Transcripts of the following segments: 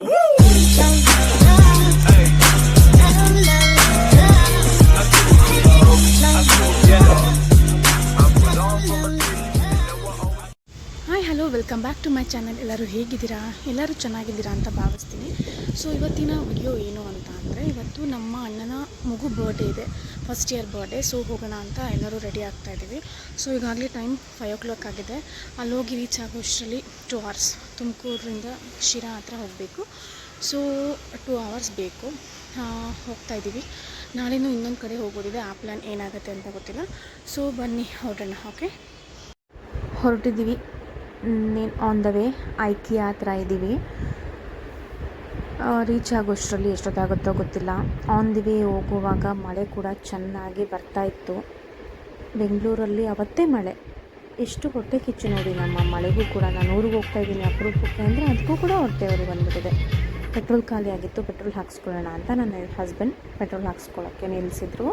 Hi hello welcome back to my channel. ಎಲ್ಲರೂ ಹೇಗಿದ್ದೀರಾ? ಎಲ್ಲರೂ ಚೆನ್ನಾಗಿದ್ದೀರಾ ಅಂತ ಭಾವಿಸ್ತೀನಿ. ಸೊ ಇವತ್ತಿನ ವಿಡಿಯೋ ಏನು ಅಂತ ಅಂದರೆ, ಇವತ್ತು ನಮ್ಮ ಅಣ್ಣನ ಮಗು ಬರ್ಡೇ ಇದೆ, ಫಸ್ಟ್ ಇಯರ್ ಬರ್ಡೇ. ಸೊ ಹೋಗೋಣ ಅಂತ ಎಲ್ಲರೂ ರೆಡಿ ಆಗ್ತಾಯಿದ್ದೀವಿ. ಸೊ ಈಗಾಗಲೇ ಟೈಮ್ 5 o'clock ಆಗಿದೆ. ಅಲ್ಲಿ ಹೋಗಿ ರೀಚ್ ಆಗೋಷ್ಟರಲ್ಲಿ 2 hours, ತುಮಕೂರಿಂದ ಶಿರಾ ಹತ್ರ ಹೋಗಬೇಕು. ಸೊ 2 hours ಬೇಕು. ಹೋಗ್ತಾಯಿದ್ದೀವಿ. ನಾಳೆನೂ ಇನ್ನೊಂದು ಕಡೆ ಹೋಗೋದಿದೆ. ಆ ಪ್ಲ್ಯಾನ್ ಏನಾಗುತ್ತೆ ಅಂತ ಗೊತ್ತಿಲ್ಲ. ಸೊ ಬನ್ನಿ ಹೊರಡೋಣ. Okay, ಹೊರಟಿದ್ದೀವಿ. On the way IKEA ಹತ್ರ ಇದ್ದೀವಿ. ರೀಚ್ ಆಗೋಷ್ಟರಲ್ಲಿ ಎಷ್ಟೊತ್ತಾಗುತ್ತೋ ಗೊತ್ತಿಲ್ಲ. ಆನ್ ದಿ ವೇ ಹೋಗುವಾಗ ಮಳೆ ಕೂಡ ಚೆನ್ನಾಗಿ ಬರ್ತಾಯಿತ್ತು. ಬೆಂಗಳೂರಲ್ಲಿ ಅವತ್ತೇ ಮಳೆ. ಎಷ್ಟು ಹೊಟ್ಟೆ ಕಿಚ್ಚು ನೋಡಿ ನಮ್ಮ ಮಳೆಗೂ ಕೂಡ. ನಾನು ಊರಿಗೆ ಹೋಗ್ತಾಯಿದ್ದೀನಿ ಅಪರೂಪಕ್ಕೆ ಅಂದರೆ ಅದಕ್ಕೂ ಕೂಡ ಹೊಟ್ಟೆ ಅವ್ರಿಗೆ ಬಂದುಬಿಟ್ಟಿದೆ. ಪೆಟ್ರೋಲ್ ಖಾಲಿ ಆಗಿತ್ತು, ಪೆಟ್ರೋಲ್ ಹಾಕ್ಸ್ಕೊಳ್ಳೋಣ ಅಂತ ನನ್ನ ಹಸ್ಬೆಂಡ್ ಪೆಟ್ರೋಲ್ ಹಾಕ್ಸ್ಕೊಳ್ಳೋಕ್ಕೆ ನಿಲ್ಲಿಸಿದ್ರು.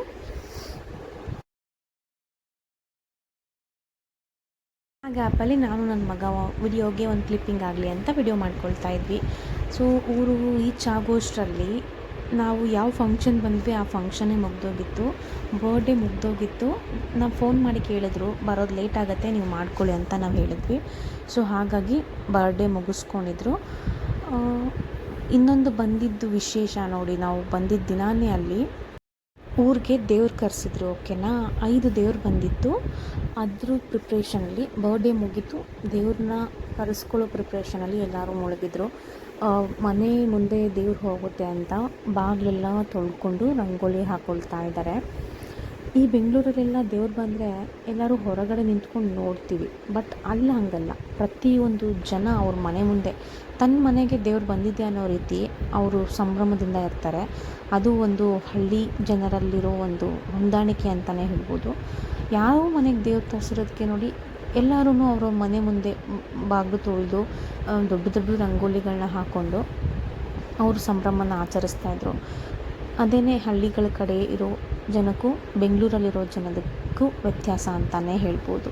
ಆ ಗ್ಯಾಪಲ್ಲಿ ನಾನು ನನ್ನ ಮಗ ವಿಡಿಯೋಗೆ ಒಂದು ಕ್ಲಿಪ್ಪಿಂಗ್ ಆಗಲಿ ಅಂತ ವಿಡಿಯೋ ಮಾಡ್ಕೊಳ್ತಾ ಇದ್ವಿ. ಸೊ ಊರು ರೀಚ್ ಆಗೋಷ್ಟರಲ್ಲಿ ನಾವು ಯಾವ ಫಂಕ್ಷನ್ ಬಂದ್ವಿ ಆ ಫಂಕ್ಷನ್ನೇ ಮುಗ್ದೋಗಿತ್ತು, ಬರ್ಡೇ ಮುಗ್ದೋಗಿತ್ತು. ನಾವು ಫೋನ್ ಮಾಡಿ ಕೇಳಿದ್ರು, ಬರೋದು ಲೇಟ್ ಆಗುತ್ತೆ ನೀವು ಮಾಡ್ಕೊಳ್ಳಿ ಅಂತ ನಾವು ಹೇಳಿದ್ವಿ. ಸೊ ಹಾಗಾಗಿ ಬರ್ಡೇ ಮುಗಿಸ್ಕೊಂಡಿದ್ರು. ಇನ್ನೊಂದು ಬಂದಿದ್ದು ವಿಶೇಷ ನೋಡಿ, ನಾವು ಬಂದಿದ್ದ ದಿನಾನೇ ಅಲ್ಲಿ ಊರಿಗೆ ದೇವ್ರು ಕರೆಸಿದ್ರು. ಓಕೆನಾ, 5 ದೇವ್ರು ಬಂದಿತ್ತು. ಅದ್ರ ಪ್ರಿಪ್ರೇಷನಲ್ಲಿ ಬರ್ಡೇ ಮುಗೀತು, ದೇವ್ರನ್ನ ಕರೆಸ್ಕೊಳ್ಳೋ ಪ್ರಿಪ್ರೇಷನಲ್ಲಿ ಎಲ್ಲರೂ ಮುಳುಗಿದ್ರು. ಮನೆ ಮುಂದೆ ದೇವ್ರು ಹೋಗುತ್ತೆ ಅಂತ ಬಾಗಿಲೆಲ್ಲ ತೊಳ್ಕೊಂಡು ರಂಗೋಲಿ ಹಾಕ್ಕೊಳ್ತಾ ಇದ್ದಾರೆ. ಈ ಬೆಂಗಳೂರಲ್ಲೆಲ್ಲ ದೇವ್ರು ಬಂದರೆ ಎಲ್ಲರೂ ಹೊರಗಡೆ ನಿಂತ್ಕೊಂಡು ನೋಡ್ತೀವಿ, ಬಟ್ ಅಲ್ಲಿ ಹಾಗಲ್ಲ. ಪ್ರತಿಯೊಂದು ಜನ ಅವ್ರ ಮನೆ ಮುಂದೆ ತನ್ನ ಮನೆಗೆ ದೇವ್ರು ಬಂದಿದೆ ಅನ್ನೋ ರೀತಿ ಅವರು ಸಂಭ್ರಮದಿಂದ ಇರ್ತಾರೆ. ಅದು ಒಂದು ಹಳ್ಳಿ ಜನರಲ್ಲಿರೋ ಒಂದು ಹೊಂದಾಣಿಕೆ ಅಂತಲೇ ಹೇಳ್ಬೋದು. ಯಾವ ಮನೆಗೆ ದೇವ್ರು ತರಿಸಿರೋದಕ್ಕೆ ನೋಡಿ ಎಲ್ಲರೂ ಅವರ ಮನೆ ಮುಂದೆ ಬಾಗಿಲು ತೊಳೆದು ದೊಡ್ಡ ದೊಡ್ಡ ರಂಗೋಲಿಗಳನ್ನ ಹಾಕ್ಕೊಂಡು ಅವರು ಸಂಭ್ರಮನ ಆಚರಿಸ್ತಾಯಿದ್ರು. ಅದೇ ಹಳ್ಳಿಗಳ ಕಡೆ ಇರೋ ಜನಕ್ಕೂ ಬೆಂಗಳೂರಲ್ಲಿರೋ ಜನಕ್ಕೂ ವ್ಯತ್ಯಾಸ ಅಂತಲೇ ಹೇಳ್ಬೋದು.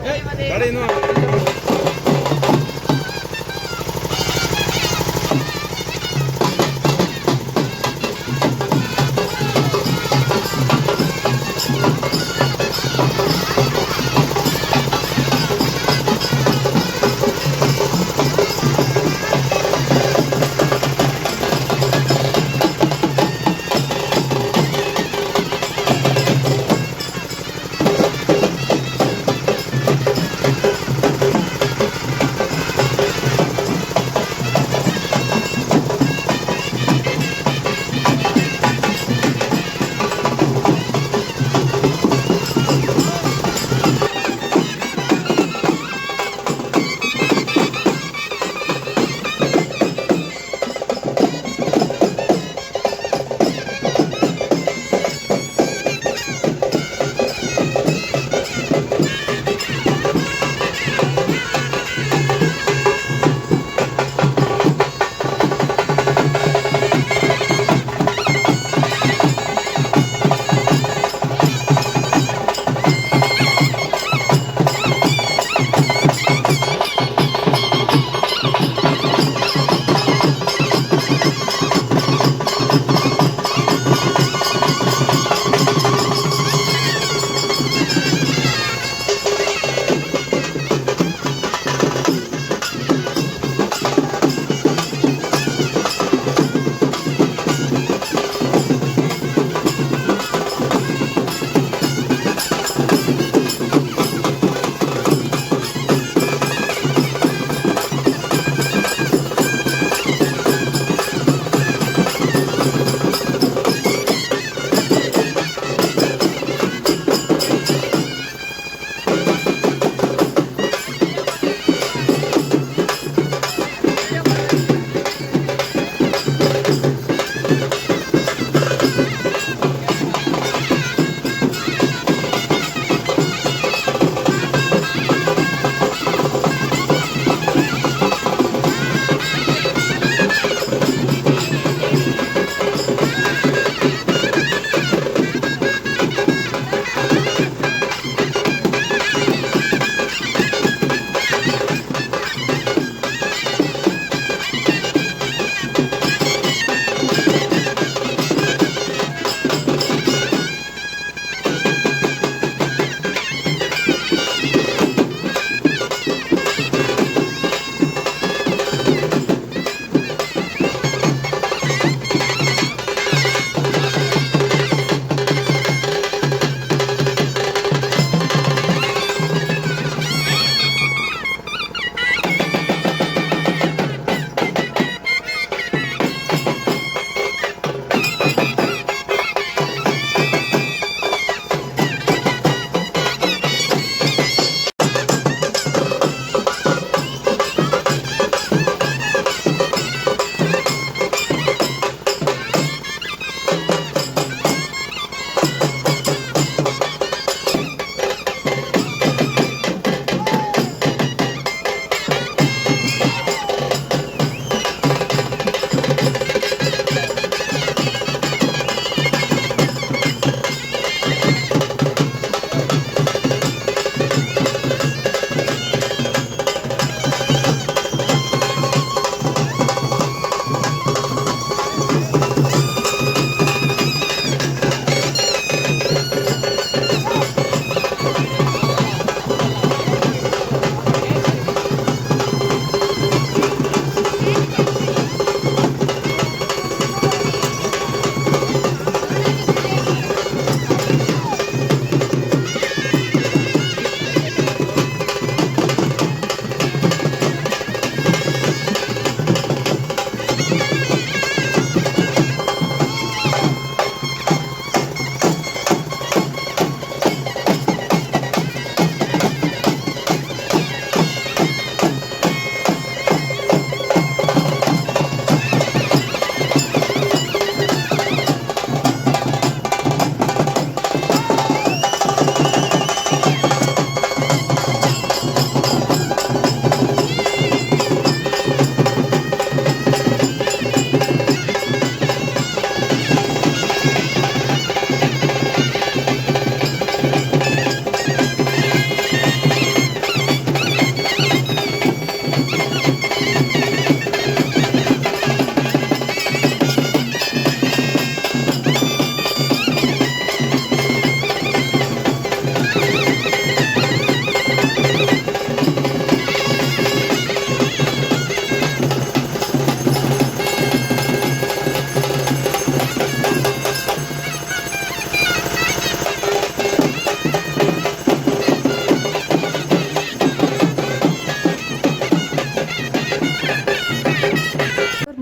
ಗಾಡಿ ಇನ್ನು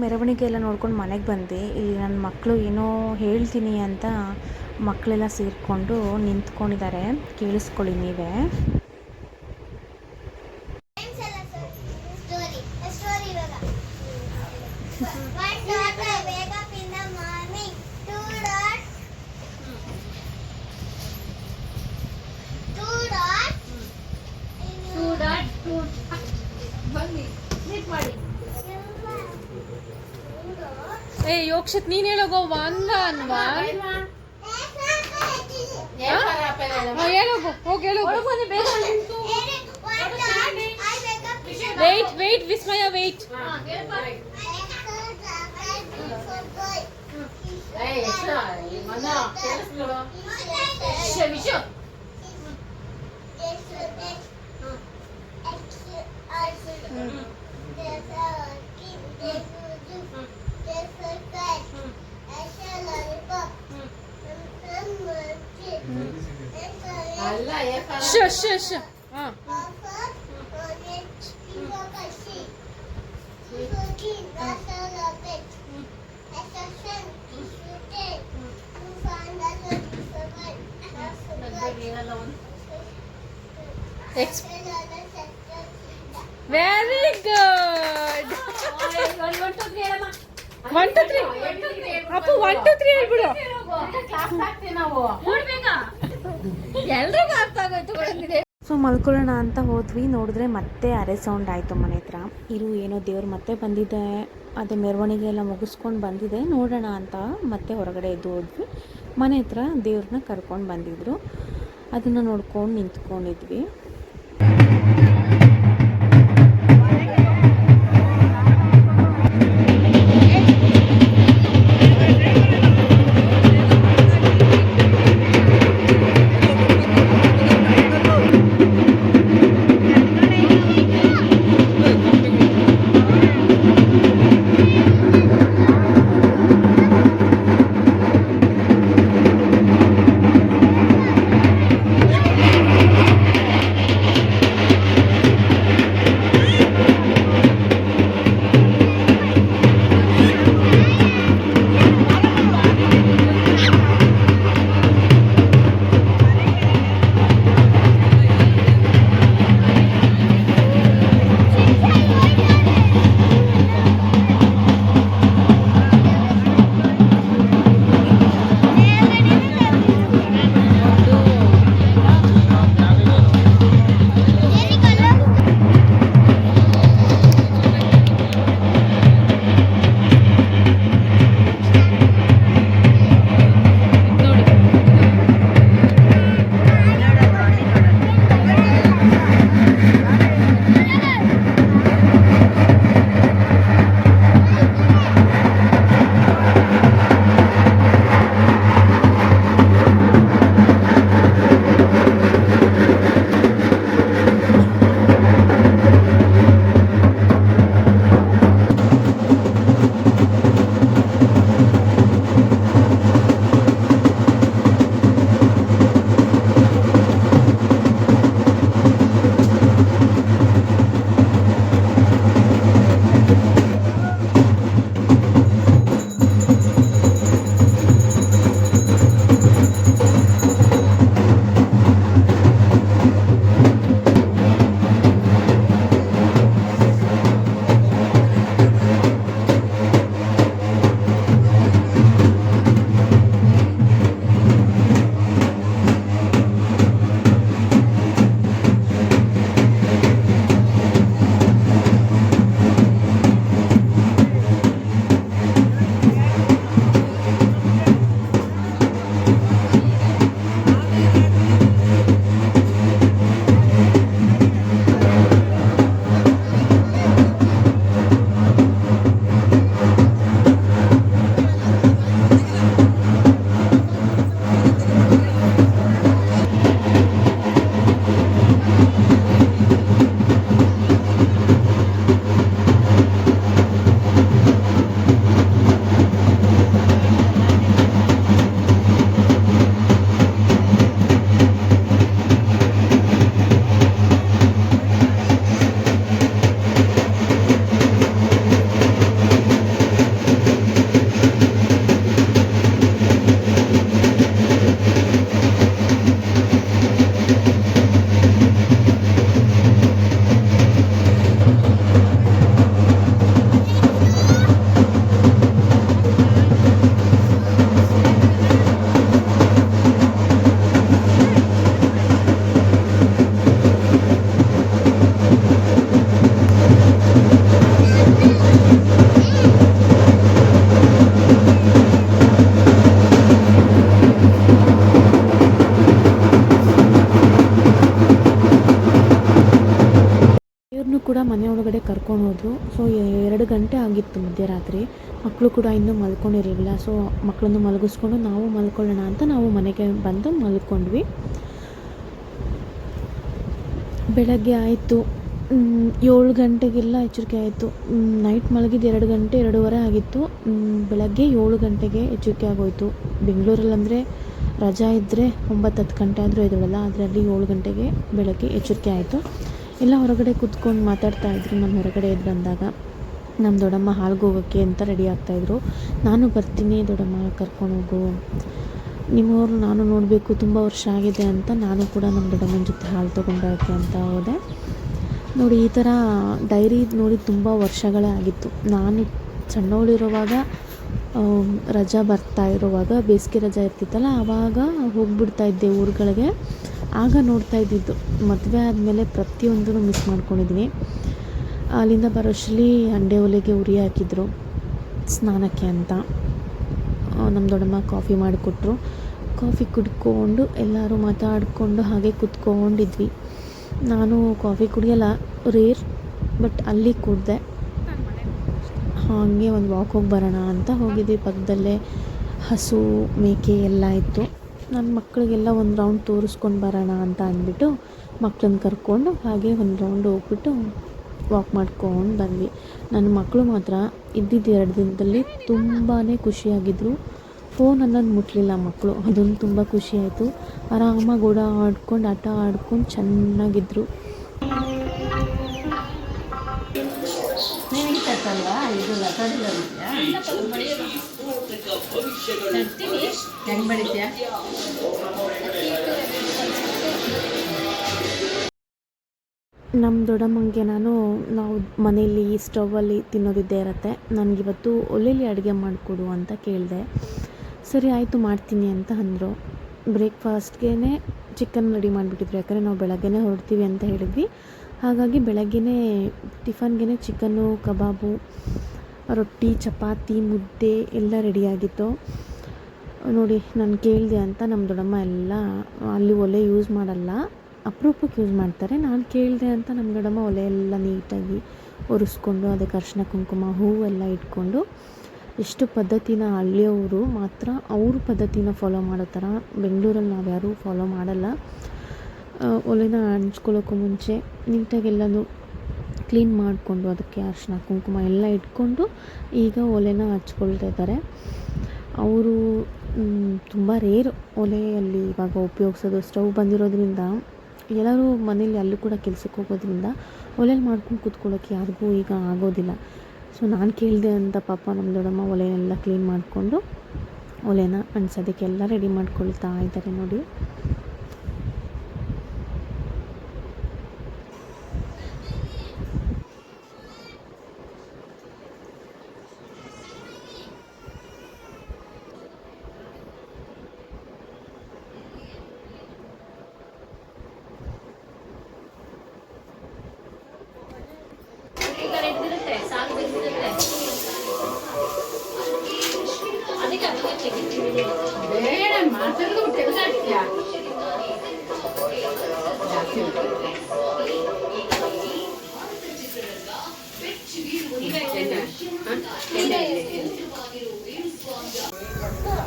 ಮೆರವಣಿಗೆ ಎಲ್ಲ ನೋಡ್ಕೊಂಡು ಮನೆಗೆ ಬಂದೆ. ಇಲ್ಲಿ ನನ್ನ ಮಕ್ಕಳು ಏನೋ ಹೇಳ್ತೀನಿ ಅಂತ ಮಕ್ಕಳೆಲ್ಲ ಸೇರಿಕೊಂಡು ನಿಂತ್ಕೊಂಡಿದ್ದಾರೆ, ಕೇಳಿಸ್ಕೊಳ್ಳಿ ನೀವೇ. ಏ ಯೋಕ್ಷಿತ್ ನೀನ್ ಹೇಳೋಗೋ ಒಂದ ಅನ್ವಾ ಹೇಳೋಗು ಹೋಗಿ ಹೇಳೋಗು. ವೇಟ್ ವೇಟ್ ವಿಸ್ಮಯ ವೇಟ್. Very good. 1 2 3 ಅಪ್ಪು 1 2 3 ಹೇಳ್ಬಿಡು. ಎಲ್ರಿಗೂ ಅರ್ಥ ಆಗೋಯ್ತು. ಸೊ ಮಲ್ಕೊಳ್ಳೋಣ ಅಂತ ಹೋದ್ವಿ, ನೋಡಿದ್ರೆ ಮತ್ತೆ ಅರೆ ಸೌಂಡ್ ಆಯಿತು ಮನೆ ಹತ್ರ. ಏನೋ ದೇವ್ರು ಮತ್ತೆ ಬಂದಿದೆ, ಅದೇ ಮೆರವಣಿಗೆ ಎಲ್ಲ ಮುಗಿಸ್ಕೊಂಡು ಬಂದಿದೆ, ನೋಡೋಣ ಅಂತ ಮತ್ತೆ ಹೊರಗಡೆ ಎದ್ದು ಹೋದ್ವಿ. ಮನೆ ಹತ್ರ ದೇವ್ರನ್ನ ಕರ್ಕೊಂಡು ಬಂದಿದ್ರು, ಅದನ್ನು ನೋಡ್ಕೊಂಡು ನಿಂತ್ಕೊಂಡಿದ್ವಿ. ಕೂಡ ಮನೆ ಒಳಗಡೆ ಕರ್ಕೊಂಡು ಹೋದರು. ಸೊ 2 ಗಂಟೆ ಆಗಿತ್ತು ಮಧ್ಯರಾತ್ರಿ. ಮಕ್ಕಳು ಕೂಡ ಇನ್ನೂ ಮಲ್ಕೊಂಡಿರಲಿಲ್ಲ. ಸೊ ಮಕ್ಕಳನ್ನು ಮಲಗಿಸ್ಕೊಂಡು ನಾವು ಮಲ್ಕೊಳ್ಳೋಣ ಅಂತ ನಾವು ಮನೆಗೆ ಬಂದು ಮಲ್ಕೊಂಡ್ವಿ. ಬೆಳಗ್ಗೆ ಆಯಿತು 7 ಗಂಟೆಗೆಲ್ಲ ಎಚ್ಚರಿಕೆ ಆಯಿತು. ನೈಟ್ ಮಲಗಿದ್ದು 2 ಗಂಟೆ 2:30 ಆಗಿತ್ತು. ಬೆಳಗ್ಗೆ 7 ಗಂಟೆಗೆ ಎಚ್ಚರಿಕೆ ಆಗೋಯಿತು. ಬೆಂಗಳೂರಲ್ಲಂದರೆ ರಜಾ ಇದ್ದರೆ 9-10 ಗಂಟೆ ಆದರೂ ಎದ್ದೇಳಲ್ಲ, ಆದರೆ ಅಲ್ಲಿ 7 ಗಂಟೆಗೆ ಬೆಳಗ್ಗೆ ಎಚ್ಚರಿಕೆ ಆಯಿತು. ಎಲ್ಲ ಹೊರಗಡೆ ಕೂತ್ಕೊಂಡು ಮಾತಾಡ್ತಾಯಿದ್ರು. ನಾನು ಹೊರಗಡೆ ಎದ್ದು ಬಂದಾಗ ನಮ್ಮ ದೊಡ್ಡಮ್ಮ ಹಾಲ್ಗೆ ಹೋಗೋಕ್ಕೆ ಅಂತ ರೆಡಿ ಆಗ್ತಾಯಿದ್ರು. ನಾನು ಬರ್ತೀನಿ ದೊಡ್ಡಮ್ಮ, ಕರ್ಕೊಂಡು ಹೋಗು, ನಿಮ್ಮವ್ರು ನಾನು ನೋಡಬೇಕು, ತುಂಬ ವರ್ಷ ಆಗಿದೆ ಅಂತ ನಾನು ಕೂಡ ನಮ್ಮ ದೊಡ್ಡಮ್ಮನ ಜೊತೆ ಹಾಲು ತೊಗೊಂಡೋಕ್ಕೆ ಅಂತ ಹೋದೆ. ನೋಡಿ, ಈ ಥರ ಡೈರಿ ನೋಡಿ ತುಂಬ ವರ್ಷಗಳೇ ಆಗಿತ್ತು. ನಾನು ಸಣ್ಣವಳಿರುವಾಗ ರಜಾ ಬರ್ತಾ ಇರುವಾಗ, ಬೇಸಿಗೆ ರಜಾ ಇರ್ತಿತ್ತಲ್ಲ, ಆವಾಗ ಹೋಗ್ಬಿಡ್ತಾಯಿದ್ದೆ ಊರುಗಳಿಗೆ. ಆಗ ನೋಡ್ತಾ ಇದ್ದಿದ್ದು. ಮದುವೆ ಆದಮೇಲೆ ಪ್ರತಿಯೊಂದೂ ಮಿಸ್ ಮಾಡ್ಕೊಂಡಿದ್ದೀನಿ. ಅಲ್ಲಿಂದ ಬರೋಷ್ಟರಲ್ಲಿ ಹಂಡೆ ಒಲೆಗೆ ಉರಿ ಹಾಕಿದ್ರು ಸ್ನಾನಕ್ಕೆ ಅಂತ. ನಮ್ಮ ದೊಡ್ಡಮ್ಮ ಕಾಫಿ ಮಾಡಿಕೊಟ್ರು. ಕಾಫಿ ಕುಡ್ಕೊಂಡು ಎಲ್ಲರೂ ಮಾತಾಡಿಕೊಂಡು ಹಾಗೆ ಕೂತ್ಕೊಂಡಿದ್ವಿ. ನಾನು ಕಾಫಿ ಕುಡಿಯೋಲ್ಲ, ರೇರ್, ಬಟ್ ಅಲ್ಲಿ ಕುಡಿದೆ. ಹಾಗೆ ಒಂದು ವಾಕ್ ಹೋಗಿ ಬರೋಣ ಅಂತ ಹೋಗಿದ್ವಿ. ಪಕ್ಕದಲ್ಲೇ ಹಸು ಮೇಕೆ ಎಲ್ಲ ಇತ್ತು. ನನ್ನ ಮಕ್ಕಳಿಗೆಲ್ಲ ಒಂದು ರೌಂಡ್ ತೋರಿಸ್ಕೊಂಡು ಬರೋಣ ಅಂತ ಅಂದ್ಬಿಟ್ಟು ಮಕ್ಕಳನ್ನ ಕರ್ಕೊಂಡು ಹಾಗೆ ಒಂದು ರೌಂಡ್ ಹೋಗ್ಬಿಟ್ಟು ವಾಕ್ ಮಾಡ್ಕೊಂಡು ಬಂದ್ವಿ. ನನ್ನ ಮಕ್ಕಳು ಮಾತ್ರ ಇದ್ದಿದ್ದು 2 ದಿನದಲ್ಲಿ ತುಂಬಾ ಖುಷಿಯಾಗಿದ್ದರು. ಫೋನ್ ಅನ್ನೋದು ಮುಟ್ಟಲಿಲ್ಲ ಮಕ್ಕಳು. ಅದೊಂದು ತುಂಬ ಖುಷಿಯಾಯಿತು. ಆರಾಮಾಗಿ ಓಡಾಡ್ಕೊಂಡು ಆಟ ಆಡ್ಕೊಂಡು ಚೆನ್ನಾಗಿದ್ದರು. ನಮ್ಮ ದೊಡ್ಡಮ್ಮಂಗೆ ನಾವು ಮನೇಲಿ ಸ್ಟವಲ್ಲಿ ತಿನ್ನೋದಿದ್ದೇ ಇರುತ್ತೆ. ನನಗಿವತ್ತು ಒಲೆಯಲ್ಲಿ ಅಡುಗೆ ಮಾಡಿಕೊಡು ಅಂತ ಕೇಳಿದೆ. ಸರಿ ಆಯಿತು ಮಾಡ್ತೀನಿ ಅಂತ ಅಂದರು. ಬ್ರೇಕ್ಫಾಸ್ಟ್ಗೆ ಚಿಕನ್ ರೆಡಿ ಮಾಡಿಬಿಟ್ಟಿದ್ರು. ಯಾಕಂದರೆ ನಾವು ಬೆಳಗ್ಗೆನೇ ಹೊರಡ್ತೀವಿ ಅಂತ ಹೇಳಿದ್ವಿ. ಹಾಗಾಗಿ ಬೆಳಗ್ಗೆನೇ ಟಿಫನ್ಗೆ ಚಿಕನ್ನು, ಕಬಾಬು, ರೊಟ್ಟಿ, ಚಪಾತಿ, ಮುದ್ದೆ ಎಲ್ಲ ರೆಡಿಯಾಗಿತ್ತು. ನೋಡಿ, ನಾನು ಕೇಳಿದೆ ಅಂತ ನಮ್ಮ ದೊಡ್ಡಮ್ಮ ಎಲ್ಲ ಅಲ್ಲಿ ಒಲೆ ಯೂಸ್ ಮಾಡಲ್ಲ, ಅಪರೂಪಕ್ಕೆ ಯೂಸ್ ಮಾಡ್ತಾರೆ. ನಾನು ಕೇಳಿದೆ ಅಂತ ನಮ್ಮ ದೊಡ್ಡಮ್ಮ ಒಲೆ ಎಲ್ಲ ನೀಟಾಗಿ ಒರೆಸ್ಕೊಂಡು ಅದಕ್ಕೆ ಅರಿಶಿನ ಕುಂಕುಮ ಹೂವೆಲ್ಲ ಇಟ್ಕೊಂಡು, ಎಷ್ಟು ಪದ್ಧತಿನ ಹಳ್ಳಿಯವರು ಮಾತ್ರ ಅವ್ರ ಪದ್ಧತಿನ ಫಾಲೋ ಮಾಡೋ ಥರ ಬೆಂಗಳೂರಲ್ಲಿ ನಾವು ಯಾರೂ ಫಾಲೋ ಮಾಡಲ್ಲ. ಒಲೆನ ಹಂಚ್ಕೊಳ್ಳೋಕ್ಕೂ ಮುಂಚೆ ನೀಟಾಗೆಲ್ಲನೂ ಕ್ಲೀನ್ ಮಾಡಿಕೊಂಡು ಅದಕ್ಕೆ ಅರಿಶಿನ ಕುಂಕುಮ ಎಲ್ಲ ಇಟ್ಕೊಂಡು ಈಗ ಒಲೆನ ಹಚ್ಕೊಳ್ತಾ ಇದ್ದಾರೆ. ಅವರು ತುಂಬ ರೇರು ಒಲೆಯಲ್ಲಿ ಇವಾಗ ಉಪಯೋಗಿಸೋದು. ಸ್ಟವ್ ಬಂದಿರೋದ್ರಿಂದ ಎಲ್ಲರೂ ಮನೇಲಿ ಅಲ್ಲೂ ಕೂಡ ಕೆಲ್ಸಕ್ಕೆ ಹೋಗೋದ್ರಿಂದ ಒಲೆಯಲ್ಲಿ ಮಾಡ್ಕೊಂಡು ಕೂತ್ಕೊಳ್ಳೋಕ್ಕೆ ಯಾರಿಗೂ ಈಗ ಆಗೋದಿಲ್ಲ. ಸೊ ನಾನು ಕೇಳಿದೆ ಅಂತ ಪಾಪ ನಮ್ಮ ದೊಡ್ಡಮ್ಮ ಒಲೆಯೆಲ್ಲ ಕ್ಲೀನ್ ಮಾಡಿಕೊಂಡು ಒಲೆನ ಅಂಟಿಸೋದಕ್ಕೆಲ್ಲ ರೆಡಿ ಮಾಡ್ಕೊಳ್ತಾ ಇದ್ದಾರೆ ನೋಡಿ.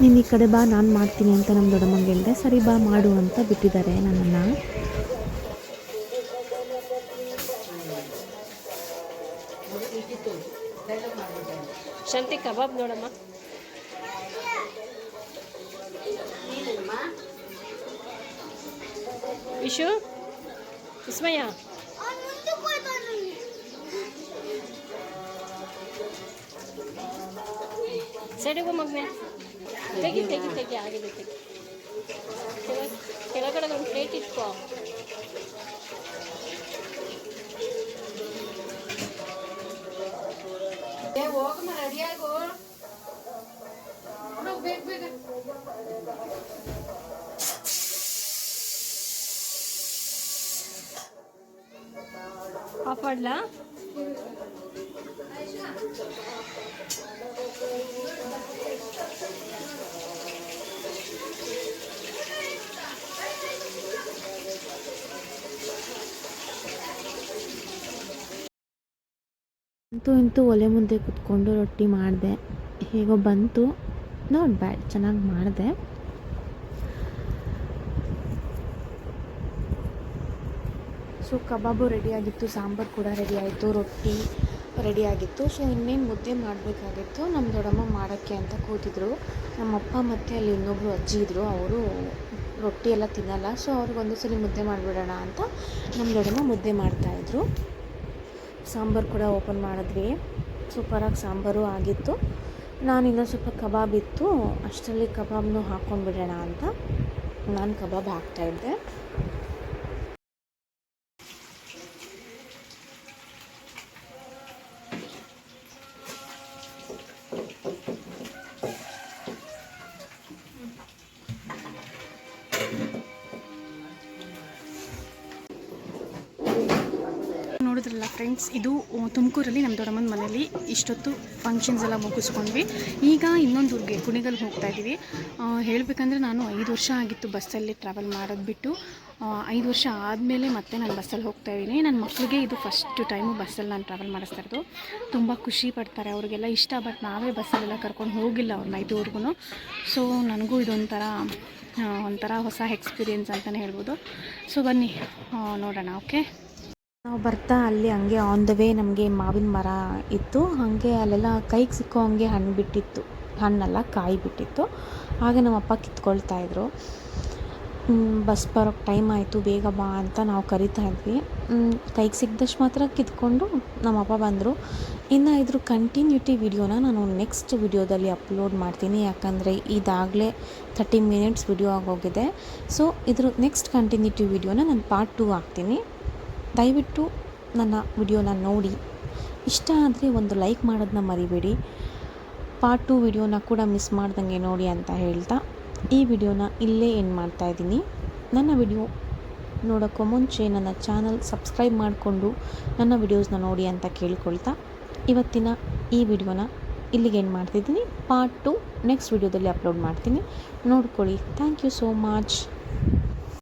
ನೀನು ಈ ಕಡೆ ಬಾ, ನಾನು ಮಾಡ್ತೀನಿ ಅಂತ ನಮ್ಮ ದೊಡ್ಡಮ್ಮಂಗೆ ಹೇಳಿದೆ. ಸರಿ ಬಾ ಮಾಡು ಅಂತ ಬಿಟ್ಟಿದ್ದಾರೆ ನನ್ನನ್ನು. ಶಾಂತಿ ಕಬಾಬ್ ನೋಡಮ್ಮ. ವಿಶು, ವಿಸ್ಮಯ, ಸೈಡಿಗೆ ಮಗನೆ, ತೆಗಿ ತೆಗಿ ತೆಗಿ, ಆಗಿದೆ ತೆಗಿ. ಕೆಳಗಡೆ ಒಂದು ಪ್ಲೇಟ್ ಇಟ್ಕೋ. ಹೋಗಮ್ಮ, ರೆಡಿಯಾಗು, ಬೇಗ ಬೇಗ. ಆಫ್ ಮಾಡ್ಲಾ? ಇಂತೂ ಒಲೆ ಮುಂದೆ ಕುತ್ಕೊಂಡು ರೊಟ್ಟಿ ಮಾಡಿದೆ. ಹೇಗೋ ಬಂತು, ನಾಟ್ ಬ್ಯಾಡ್, ಚೆನ್ನಾಗಿ ಮಾಡಿದೆ. ಸೊ ಕಬಾಬು ರೆಡಿಯಾಗಿತ್ತು, ಸಾಂಬಾರು ಕೂಡ ರೆಡಿ ಆಯಿತು, ರೊಟ್ಟಿ ರೆಡಿಯಾಗಿತ್ತು. ಸೊ ಇನ್ನೇನು ಮುದ್ದೆ ಮಾಡಬೇಕಾಗಿತ್ತು. ನಮ್ಮ ದೊಡ್ಡಮ್ಮ ಮಾಡೋಕ್ಕೆ ಅಂತ ಕೂತಿದ್ರು. ನಮ್ಮಪ್ಪ ಮತ್ತು ಅಲ್ಲಿ ಇನ್ನೊಬ್ಬರು ಅಜ್ಜಿ ಇದ್ದರು, ಅವರು ರೊಟ್ಟಿ ಎಲ್ಲ ತಿನ್ನಲ್ಲ. ಸೊ ಅವ್ರಿಗೊಂದು ಸಲ ಮುದ್ದೆ ಮಾಡಿಬಿಡೋಣ ಅಂತ ನಮ್ಮ ದೊಡ್ಡಮ್ಮ ಮುದ್ದೆ ಮಾಡ್ತಾಯಿದ್ರು. ಸಾಂಬಾರು ಕೂಡ ಓಪನ್ ಮಾಡಿದ್ವಿ. ಸೂಪರಾಗಿ ಸಾಂಬಾರು ಆಗಿತ್ತು. ನಾನು ಇನ್ನೊಂದು ಸ್ವಲ್ಪ ಕಬಾಬ್ ಇತ್ತು, ಅಷ್ಟರಲ್ಲಿ ಕಬಾಬ್ನು ಹಾಕ್ಕೊಂಡು ಬಿಡೋಣ ಅಂತ ನಾನು ಕಬಾಬ್ ಹಾಕ್ತಾಯಿದ್ದೆ. ನೋಡಿದ್ರಲ್ಲ ಫ್ರೆಂಡ್ಸ್, ಇದು ತುಮಕೂರಲ್ಲಿ ನಮ್ಮ ದೊಡ್ಡಮ್ಮನ ಮನೇಲಿ ಇಷ್ಟೊತ್ತು ಫಂಕ್ಷನ್ಸ್ ಎಲ್ಲ ಮುಗಿಸ್ಕೊಂಡ್ವಿ. ಈಗ ಇನ್ನೊಂದು ಊರಿಗೆ ಕುಣಿಗಲ್ಗೆ ಹೋಗ್ತಾ ಇದ್ದೀವಿ. ಹೇಳಬೇಕಂದ್ರೆ ನಾನು 5 ವರ್ಷ ಆಗಿತ್ತು ಬಸ್ಸಲ್ಲಿ ಟ್ರಾವೆಲ್ ಮಾಡೋದು ಬಿಟ್ಟು. 5 ವರ್ಷ ಆದಮೇಲೆ ಮತ್ತೆ ನಾನು ಬಸ್ಸಲ್ಲಿ ಹೋಗ್ತಾಯಿದ್ದೀನಿ. ನನ್ನ ಮಕ್ಕಳಿಗೆ ಇದು ಫಸ್ಟ್ ಟೈಮು ಬಸ್ಸಲ್ಲಿ ನಾನು ಟ್ರಾವೆಲ್ ಮಾಡಿಸ್ತಾ ಇರೋದು. ತುಂಬ ಖುಷಿ ಪಡ್ತಾರೆ, ಅವ್ರಿಗೆಲ್ಲ ಇಷ್ಟ. ಬಟ್ ನಾವೇ ಬಸ್ಸಲ್ಲೆಲ್ಲ ಕರ್ಕೊಂಡು ಹೋಗಿಲ್ಲ ಅವ್ರನ್ನ ಇದುವರೆಗೂ. ಸೊ ನನಗೂ ಒಂಥರ ಹೊಸ ಎಕ್ಸ್ಪೀರಿಯೆನ್ಸ್ ಅಂತಲೇ ಹೇಳ್ಬೋದು. ಸೊ ಬನ್ನಿ ನೋಡೋಣ. ಓಕೆ, ನಾವು ಬರ್ತಾ ಅಲ್ಲಿ ಹಂಗೆ ಆನ್ ದ ವೇ ನಮಗೆ ಮಾವಿನ ಮರ ಇತ್ತು. ಹಾಗೆ ಅಲ್ಲೆಲ್ಲ ಕೈಗೆ ಸಿಕ್ಕೋ ಹಂಗೆ ಹಣ್ಣು ಬಿಟ್ಟಿತ್ತು, ಹಣ್ಣಲ್ಲ ಕಾಯಿ ಬಿಟ್ಟಿತ್ತು. ಹಾಗೆ ನಮ್ಮಪ್ಪ ಕಿತ್ಕೊಳ್ತಾಯಿದ್ರು. ಬಸ್ ಬರೋಕ್ಕೆ ಟೈಮ್ ಆಯಿತು, ಬೇಗ ಬಾ ಅಂತ ನಾವು ಕರಿತಾ ಇದ್ವಿ. ಕೈಗೆ ಸಿಕ್ಕಿದಷ್ಟು ಮಾತ್ರ ಕಿತ್ಕೊಂಡು ನಮ್ಮಪ್ಪ ಬಂದರು. ಇನ್ನು ಇದ್ರ ಕಂಟಿನ್ಯೂಟಿ ವಿಡಿಯೋನ ನಾನು ನೆಕ್ಸ್ಟ್ ವಿಡಿಯೋದಲ್ಲಿ ಅಪ್ಲೋಡ್ ಮಾಡ್ತೀನಿ, ಯಾಕಂದರೆ ಇದಾಗಲೇ 30 ಮಿನಿಟ್ಸ್ ವಿಡಿಯೋ ಆಗೋಗಿದೆ. ಸೊ ಇದ್ರ ನೆಕ್ಸ್ಟ್ ಕಂಟಿನ್ಯೂಟಿ ವಿಡಿಯೋನ ನಾನು ಪಾರ್ಟ್ 2 ಹಾಕ್ತೀನಿ. ದಯವಿಟ್ಟು ನನ್ನ ವಿಡಿಯೋನ ನೋಡಿ, ಇಷ್ಟ ಆದರೆ ಒಂದು ಲೈಕ್ ಮಾಡೋದನ್ನ ಮರಿಬೇಡಿ. ಪಾರ್ಟ್ 2 ವಿಡಿಯೋನ ಕೂಡ ಮಿಸ್ ಮಾಡ್ದಂಗೆ ನೋಡಿ ಅಂತ ಹೇಳ್ತಾ ಈ ವಿಡಿಯೋನ ಇಲ್ಲೇ ಎಂಡ್ ಮಾಡ್ತಾಯಿದ್ದೀನಿ. ನನ್ನ ವಿಡಿಯೋ ನೋಡೋಕ್ಕೂ ಮುಂಚೆ ನನ್ನ ಚಾನಲ್ ಸಬ್ಸ್ಕ್ರೈಬ್ ಮಾಡಿಕೊಂಡು ನನ್ನ ವಿಡಿಯೋಸ್ನ ನೋಡಿ ಅಂತ ಕೇಳ್ಕೊಳ್ತಾ ಇವತ್ತಿನ ಈ ವಿಡಿಯೋನ ಇಲ್ಲಿಗೆ ಎಂಡ್ ಮಾಡ್ತಿದ್ದೀನಿ. ಪಾರ್ಟ್ 2 ನೆಕ್ಸ್ಟ್ ವಿಡಿಯೋದಲ್ಲಿ ಅಪ್ಲೋಡ್ ಮಾಡ್ತೀನಿ, ನೋಡ್ಕೊಳ್ಳಿ. Thank you so much.